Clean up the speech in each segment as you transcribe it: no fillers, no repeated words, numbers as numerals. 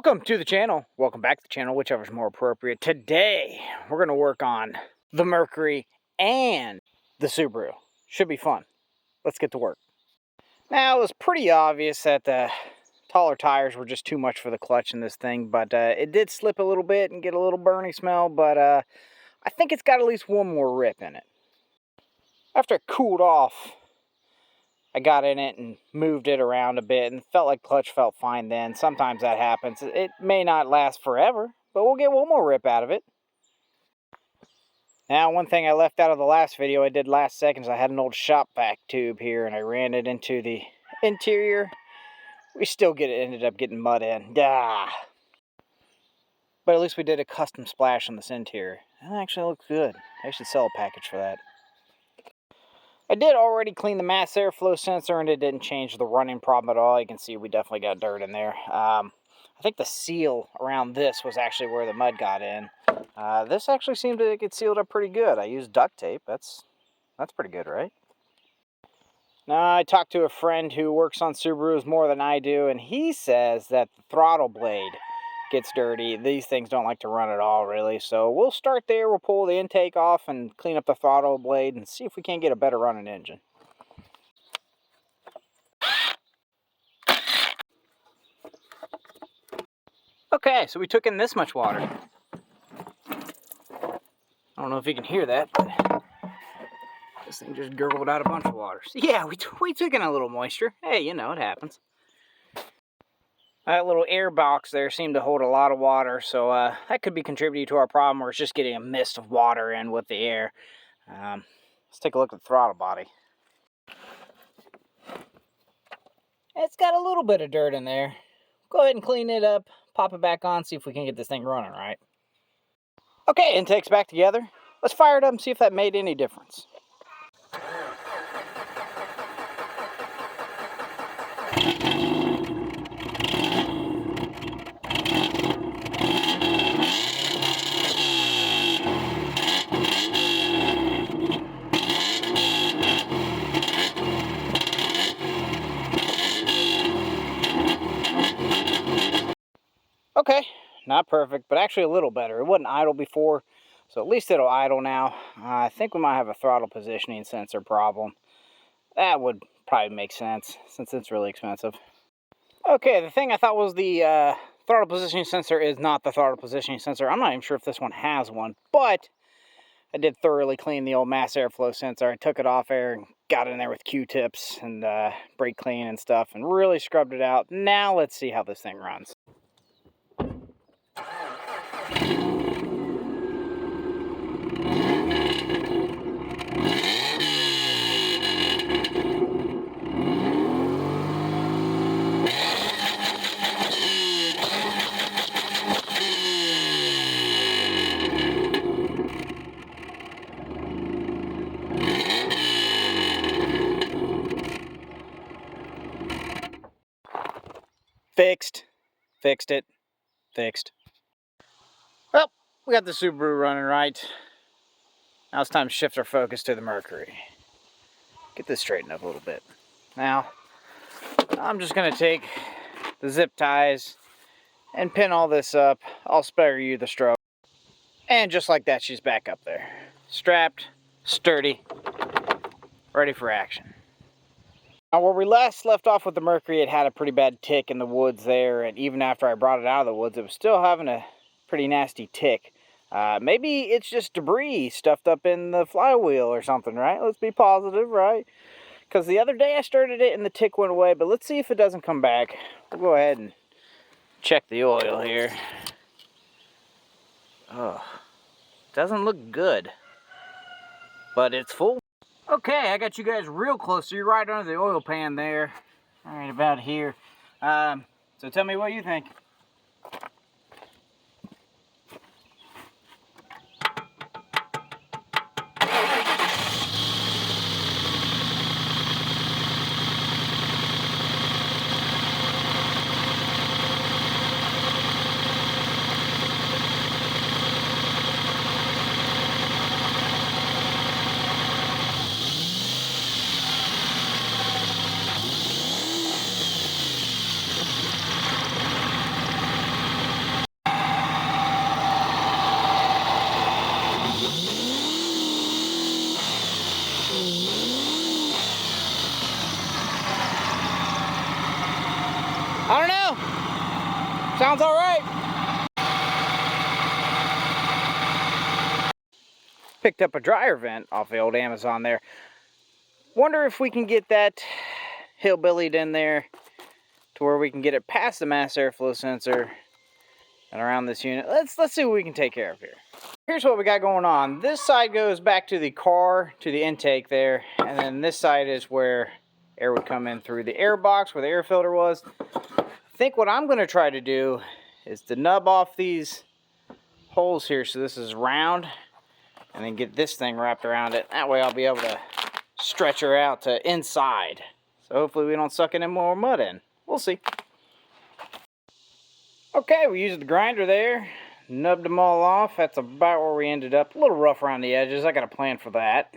Welcome to the channel. Welcome back to the channel, whichever is more appropriate. Today, we're going to work on the Mercury and the Subaru. Should be fun. Let's get to work. Now, it was pretty obvious that the taller tires were just too much for the clutch in this thing, but it did slip a little bit and get a little burny smell, but I think it's got at least one more rip in it. After it cooled off, I got in it and moved it around a bit and felt like clutch felt fine then. Sometimes that happens. It may not last forever, but we'll get one more rip out of it. Now, one thing I left out of the last video I did last second is I had an old shop vac tube here and I ran it into the interior. We still ended up getting mud in. But at least we did a custom splash on this interior. That actually looks good. I should sell a package for that. I did already clean the mass airflow sensor and it didn't change the running problem at all. You can see we definitely got dirt in there. I think the seal around this was actually where the mud got in. This actually seemed to get sealed up pretty good. I used duct tape. That's pretty good, right? Now, I talked to a friend who works on Subarus more than I do, and he says that the throttle blade gets dirty. These things don't like to run at all, really. So we'll start there. We'll pull the intake off and clean up the throttle blade and see if we can't get a better running engine. Okay, so we took in this much water. I don't know if you can hear that, but this thing just gurgled out a bunch of water. So yeah, we took in a little moisture. Hey, you know, it happens. That little air box there seemed to hold a lot of water, so that could be contributing to our problem, or it's just getting a mist of water in with the air. Let's take a look at the throttle body. It's got a little bit of dirt in there. Go ahead and clean it up, pop it back on, see if we can get this thing running right. Okay, intake's back together. Let's fire it up and see if that made any difference. Okay, not perfect, but actually a little better. It wasn't idle before, so at least it'll idle now. I think we might have a throttle positioning sensor problem. That would probably make sense, since it's really expensive. Okay, the thing I thought was the throttle positioning sensor is not the throttle positioning sensor. I'm not even sure if this one has one, but I did thoroughly clean the old mass airflow sensor. I took it off air and got in there with Q-tips and brake clean and stuff and really scrubbed it out. Now let's see how this thing runs. Fixed it. Well, we got the Subaru running right. Now it's time to shift our focus to the Mercury. Get this straightened up a little bit. Now, I'm just going to take the zip ties and pin all this up. I'll spare you the stroke. And just like that, she's back up there. Strapped, sturdy, ready for action. Now, where we last left off with the Mercury, it had a pretty bad tick in the woods there, and even after I brought it out of the woods, it was still having a pretty nasty tick. Maybe it's just debris stuffed up in the flywheel or something, right? Let's be positive, right? Because the other day I started it and the tick went away, but let's see if it doesn't come back. We'll go ahead and check the oil here. Oh, doesn't look good, but it's full. Okay, I got you guys real close, so you're right under the oil pan there. All right, about here. So tell me what you think. I don't know. Sounds all right. Picked up a dryer vent off the old Amazon there. Wonder if we can get that hillbillied in there to where we can get it past the mass airflow sensor and around this unit. Let's see what we can take care of here. Here's what we got going on. This side goes back to the car, to the intake there, and then this side is where air would come in through the air box where the air filter was. I think what I'm going to try to do is to nub off these holes here so this is round, and then get this thing wrapped around it. That way I'll be able to stretch her out to inside. So hopefully we don't suck any more mud in. We'll see. Okay, we used the grinder there, nubbed them all off. That's about where we ended up. A little rough around the edges. I got a plan for that.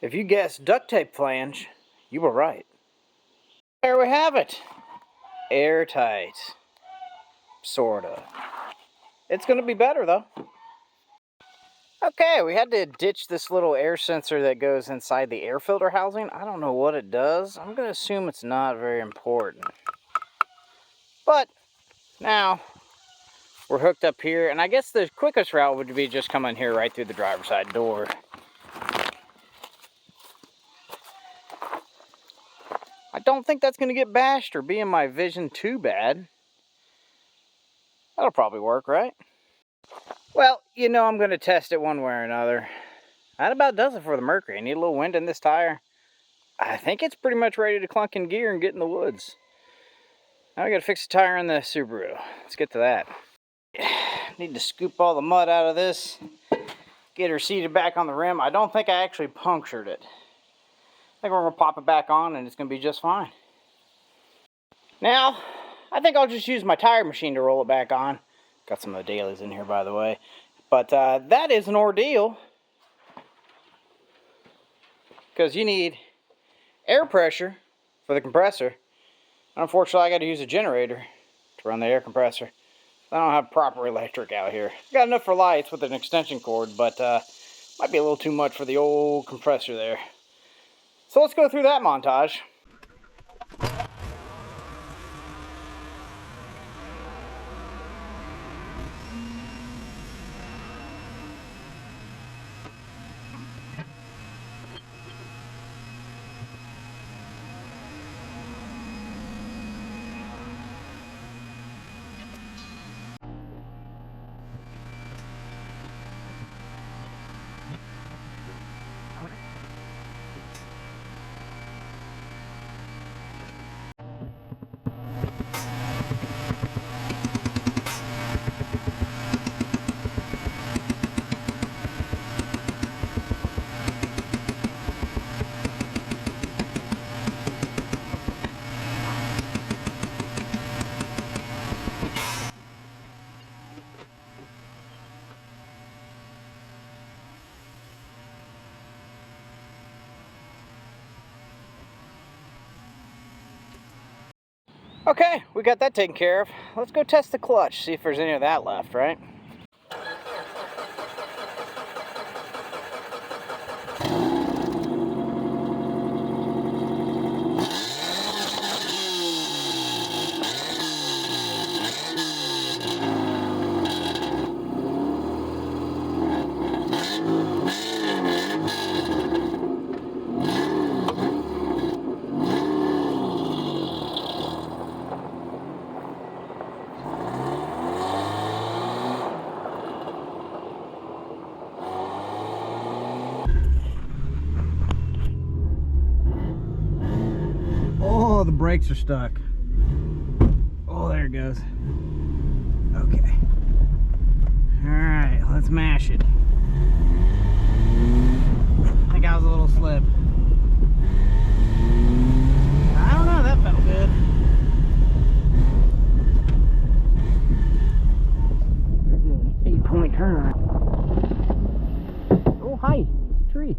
If you guessed duct tape flange, you were right. There we have it. Airtight. Sorta. It's going to be better though. Okay, we had to ditch this little air sensor that goes inside the air filter housing. I don't know what it does. I'm going to assume it's not very important. But now we're hooked up here, and I guess the quickest route would be just coming here right through the driver's side door. I don't think that's going to get bashed or be in my vision too bad. That'll probably work, right? Well, you know I'm going to test it one way or another. That about does it for the Mercury. I need a little wind in this tire. I think it's pretty much ready to clunk in gear and get in the woods. Now I got to fix the tire in the Subaru. Let's get to that. Need to scoop all the mud out of this. Get her seated back on the rim. I don't think I actually punctured it. I think we're going to pop it back on and it's going to be just fine. Now, I think I'll just use my tire machine to roll it back on. Got some of the dailies in here, by the way. But that is an ordeal. Because you need air pressure for the compressor. Unfortunately, I got to use a generator to run the air compressor. I don't have proper electric out here. Got enough for lights with an extension cord, but might be a little too much for the old compressor there. So let's go through that montage. Okay, we got that taken care of. Let's go test the clutch, see if there's any of that left, right? Oh, the brakes are stuck. Oh, there it goes. Okay. Alright, let's mash it. I think I was a little slip. I don't know, that felt good. There's an 8-point turn. Oh, hi, tree.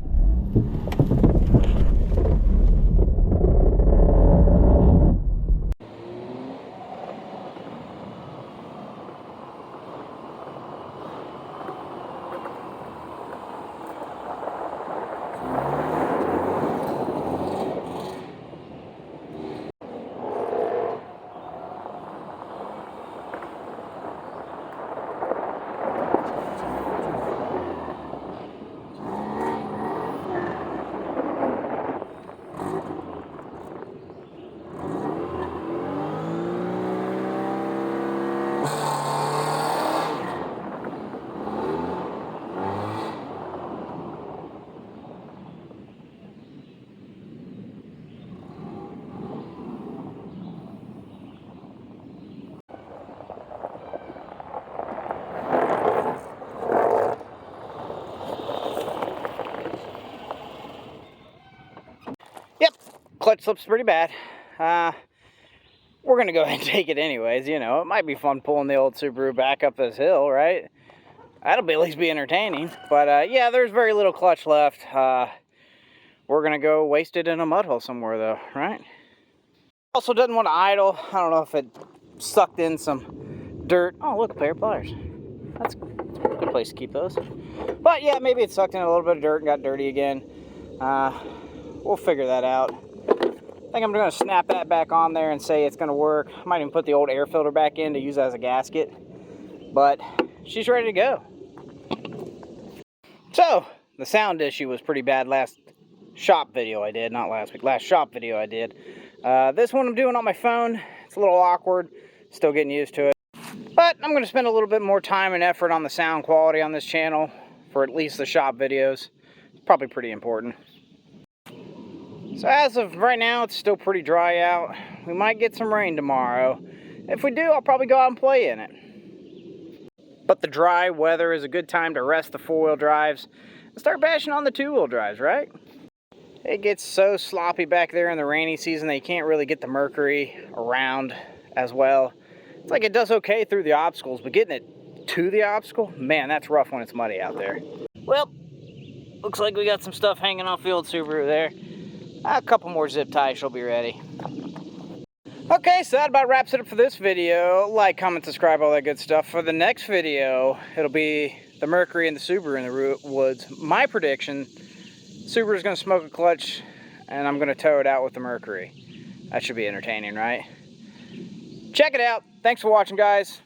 Clutch slips pretty bad. We're going to go ahead and take it anyways. You know, it might be fun pulling the old Subaru back up this hill, right? That'll at least be entertaining. But yeah, there's very little clutch left. We're going to go waste it in a mud hole somewhere though, right? Also doesn't want to idle. I don't know if it sucked in some dirt. Oh, look, a pair of pliers. That's a good place to keep those. But yeah, maybe it sucked in a little bit of dirt and got dirty again. We'll figure that out. I think I'm going to snap that back on there and say it's going to work. I might even put the old air filter back in to use as a gasket. But she's ready to go. So, the sound issue was pretty bad last shop video I did. Not last week, last shop video I did. This one I'm doing on my phone. It's a little awkward. Still getting used to it. But I'm going to spend a little bit more time and effort on the sound quality on this channel for at least the shop videos. It's probably pretty important. So as of right now, it's still pretty dry out. We might get some rain tomorrow. If we do, I'll probably go out and play in it. But the dry weather is a good time to rest the four-wheel drives and start bashing on the two-wheel drives, right? It gets so sloppy back there in the rainy season that you can't really get the Mercury around as well. It's like it does okay through the obstacles, but getting it to the obstacle, man, that's rough when it's muddy out there. Well, looks like we got some stuff hanging off the old Subaru there. A couple more zip ties, she'll be ready. Okay, so that about wraps it up for this video. Like, comment, subscribe, all that good stuff. For the next video, it'll be the Mercury and the Subaru in the woods. My prediction, Subaru's going to smoke a clutch, and I'm going to tow it out with the Mercury. That should be entertaining, right? Check it out. Thanks for watching, guys.